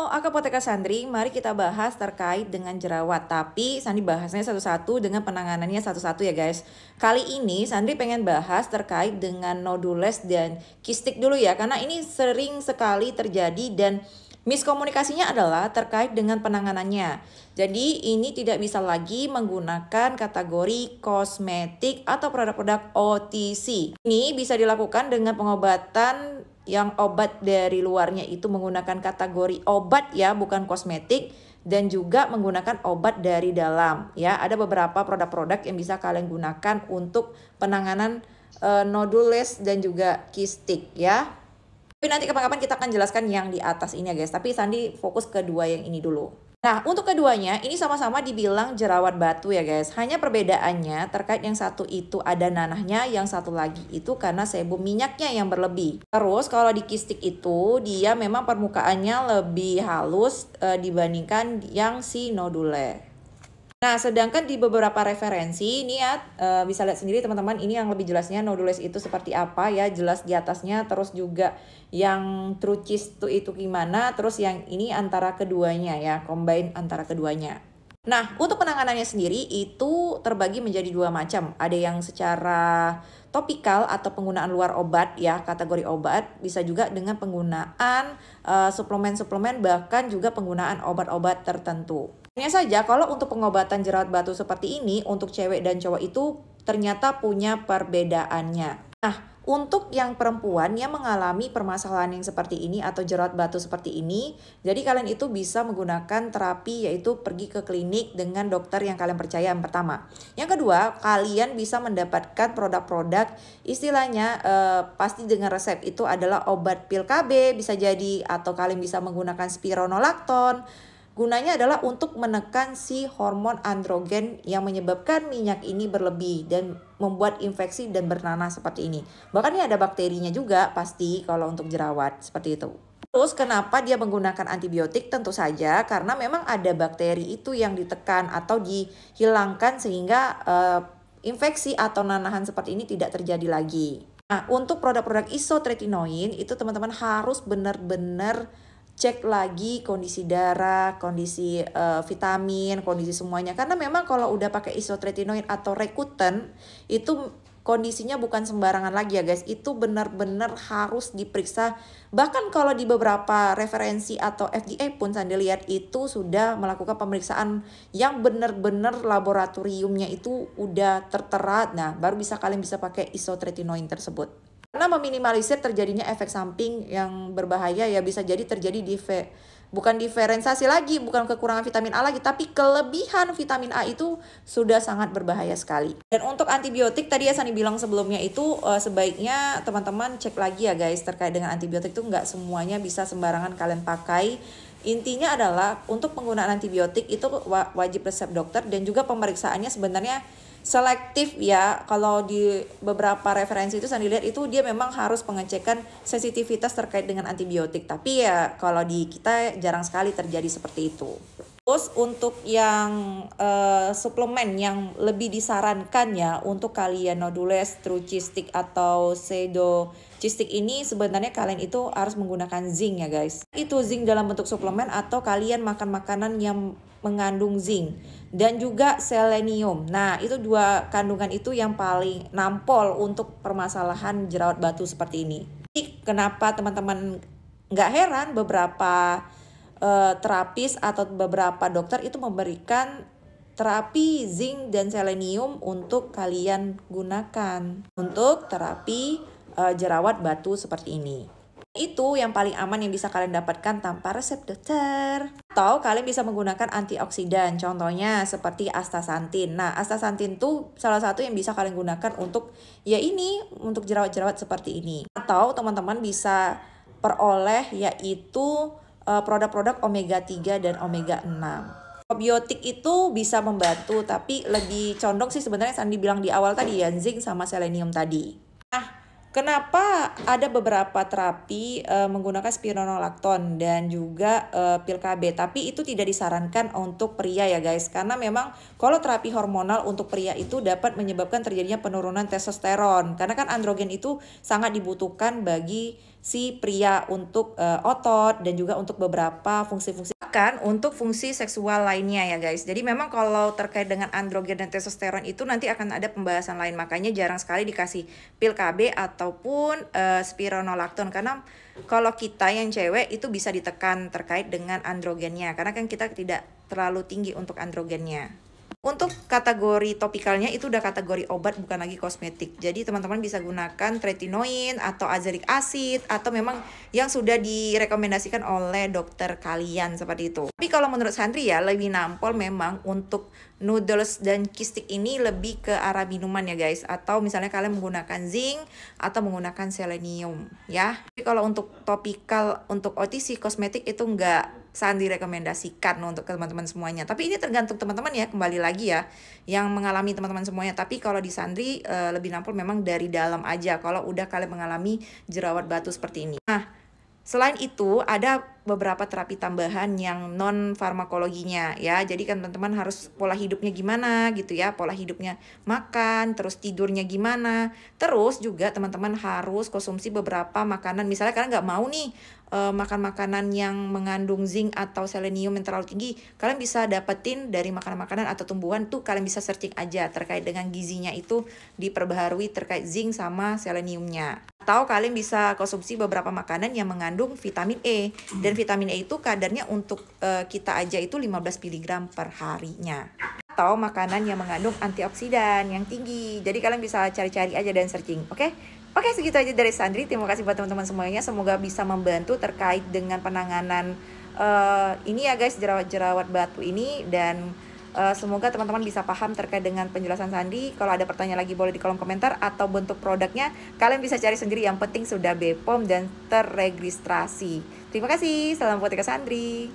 Akapoteka Sandri, mari kita bahas terkait dengan jerawat. Tapi Sandri bahasnya satu-satu dengan penanganannya satu-satu ya guys. Kali ini Sandri pengen bahas terkait dengan nodules dan kistik dulu ya. Karena ini sering sekali terjadi dan miskomunikasinya adalah terkait dengan penanganannya. Jadi ini tidak bisa lagi menggunakan kategori kosmetik atau produk-produk OTC. Ini bisa dilakukan dengan pengobatan yang obat dari luarnya itu menggunakan kategori obat ya, bukan kosmetik, dan juga menggunakan obat dari dalam ya. Ada beberapa produk-produk yang bisa kalian gunakan untuk penanganan nodules dan juga kistik ya. Tapi nanti kapan-kapan kita akan jelaskan yang di atas ini ya guys. Tapi Sandi fokus ke dua yang ini dulu. Nah, untuk keduanya ini sama-sama dibilang jerawat batu ya guys. Hanya perbedaannya terkait yang satu itu ada nanahnya, yang satu lagi itu karena sebum minyaknya yang berlebih. Terus kalau di kistik itu dia memang permukaannya lebih halus dibandingkan yang si nodule. Nah, sedangkan di beberapa referensi ini ya bisa lihat sendiri teman-teman, ini yang lebih jelasnya nodules itu seperti apa ya, jelas di atasnya, terus juga yang true cyst itu gimana, terus yang ini antara keduanya ya, combine antara keduanya. Nah, untuk penanganannya sendiri itu terbagi menjadi dua macam. Ada yang secara topikal atau penggunaan luar obat ya, kategori obat, bisa juga dengan penggunaan suplemen-suplemen, bahkan juga penggunaan obat-obat tertentu. Hanya saja kalau untuk pengobatan jerawat batu seperti ini untuk cewek dan cowok itu ternyata punya perbedaannya. Nah, untuk yang perempuan yang mengalami permasalahan yang seperti ini atau jerawat batu seperti ini, jadi kalian itu bisa menggunakan terapi yaitu pergi ke klinik dengan dokter yang kalian percaya yang pertama. Yang kedua, kalian bisa mendapatkan produk-produk istilahnya pasti dengan resep itu adalah obat pil KB bisa jadi, atau kalian bisa menggunakan spironolakton. Gunanya adalah untuk menekan si hormon androgen yang menyebabkan minyak ini berlebih dan membuat infeksi dan bernanah seperti ini. Bahkan ini ada bakterinya juga pasti kalau untuk jerawat seperti itu. Terus kenapa dia menggunakan antibiotik? Tentu saja karena memang ada bakteri itu yang ditekan atau dihilangkan sehingga infeksi atau nanahan seperti ini tidak terjadi lagi. Nah, untuk produk-produk isotretinoin itu teman-teman harus benar-benar cek lagi kondisi darah, kondisi vitamin, kondisi semuanya. Karena memang kalau udah pakai isotretinoin atau Recuten itu kondisinya bukan sembarangan lagi ya guys. Itu benar-benar harus diperiksa. Bahkan kalau di beberapa referensi atau FDA pun saya lihat itu sudah melakukan pemeriksaan yang benar-benar laboratoriumnya itu udah tertera. Nah, baru bisa kalian bisa pakai isotretinoin tersebut. Karena meminimalisir terjadinya efek samping yang berbahaya ya, bisa jadi terjadi bukan diferensiasi lagi, bukan kekurangan vitamin A lagi, tapi kelebihan vitamin A itu sudah sangat berbahaya sekali. Dan untuk antibiotik tadi ya Sani bilang sebelumnya itu sebaiknya teman-teman cek lagi ya guys, terkait dengan antibiotik itu nggak semuanya bisa sembarangan kalian pakai. Intinya adalah untuk penggunaan antibiotik itu wajib resep dokter dan juga pemeriksaannya sebenarnya selektif ya. Kalau di beberapa referensi itu saya lihat itu dia memang harus pengecekan sensitivitas terkait dengan antibiotik. Tapi ya kalau di kita jarang sekali terjadi seperti itu. Terus untuk yang suplemen yang lebih disarankan ya untuk kalian nodules, true cystic atau pseudo cystic ini sebenarnya kalian itu harus menggunakan zinc ya guys. Itu zinc dalam bentuk suplemen atau kalian makan makanan yang mengandung zinc dan juga selenium. Nah, itu dua kandungan itu yang paling nampol untuk permasalahan jerawat batu seperti ini. Jadi, kenapa teman-teman nggak heran beberapa terapis atau beberapa dokter itu memberikan terapi zinc dan selenium untuk kalian gunakan untuk terapi jerawat batu seperti ini. Itu yang paling aman yang bisa kalian dapatkan tanpa resep dokter. Atau kalian bisa menggunakan antioksidan, contohnya seperti astaxanthin. Nah, astaxanthin tuh salah satu yang bisa kalian gunakan untuk ya ini, untuk jerawat-jerawat seperti ini. Atau teman-teman bisa peroleh yaitu produk-produk omega 3 dan omega 6. Probiotik itu bisa membantu, tapi lebih condong sih sebenarnya Sandi bilang di awal tadi ya, zinc sama selenium tadi. Nah, Kenapa ada beberapa terapi menggunakan spironolakton dan juga pil KB, tapi itu tidak disarankan untuk pria ya guys, karena memang kalau terapi hormonal untuk pria itu dapat menyebabkan terjadinya penurunan testosteron, karena kan androgen itu sangat dibutuhkan bagi si pria untuk otot dan juga untuk beberapa fungsi-fungsi, bahkan untuk fungsi seksual lainnya ya guys. Jadi memang kalau terkait dengan androgen dan testosteron itu nanti akan ada pembahasan lain, makanya jarang sekali dikasih pil KB ataupun spironolakton, karena kalau kita yang cewek itu bisa ditekan terkait dengan androgennya, karena kan kita tidak terlalu tinggi untuk androgennya. Untuk kategori topikalnya itu udah kategori obat, bukan lagi kosmetik. Jadi teman-teman bisa gunakan tretinoin atau azelaic acid atau memang yang sudah direkomendasikan oleh dokter kalian seperti itu. Tapi kalau menurut Sandri ya, lebih nampol memang untuk noodles dan kistik ini lebih ke arah minuman ya guys. Atau misalnya kalian menggunakan zinc atau menggunakan selenium ya. Tapi kalau untuk topikal, untuk OTC kosmetik itu enggak Sandri rekomendasikan untuk teman-teman semuanya. Tapi ini tergantung teman-teman ya, kembali lagi ya, yang mengalami teman-teman semuanya. Tapi kalau di Sandri lebih nampol memang dari dalam aja kalau udah kalian mengalami jerawat batu seperti ini. Nah, selain itu ada beberapa terapi tambahan yang non farmakologinya ya. Jadi kan teman-teman harus pola hidupnya gimana gitu ya, pola hidupnya makan, terus tidurnya gimana. Terus juga teman-teman harus konsumsi beberapa makanan. Misalnya kalian nggak mau nih makan makanan yang mengandung zinc atau selenium yang terlalu tinggi, kalian bisa dapetin dari makanan-makanan atau tumbuhan tuh, kalian bisa searching aja terkait dengan gizinya itu diperbaharui terkait zinc sama seleniumnya. Atau kalian bisa konsumsi beberapa makanan yang mengandung vitamin E. Dan vitamin E itu kadarnya untuk kita aja itu 15 mg per harinya. Atau makanan yang mengandung antioksidan yang tinggi. Jadi kalian bisa cari-cari aja dan searching, oke? Oke, segitu aja dari Sandri. Terima kasih buat teman-teman semuanya. Semoga bisa membantu terkait dengan penanganan ini ya guys, jerawat-jerawat batu ini. Dan semoga teman-teman bisa paham terkait dengan penjelasan Sandri. Kalau ada pertanyaan lagi boleh di kolom komentar, atau bentuk produknya kalian bisa cari sendiri. Yang penting sudah BPOM dan terregistrasi. Terima kasih. Salam buat Sandri.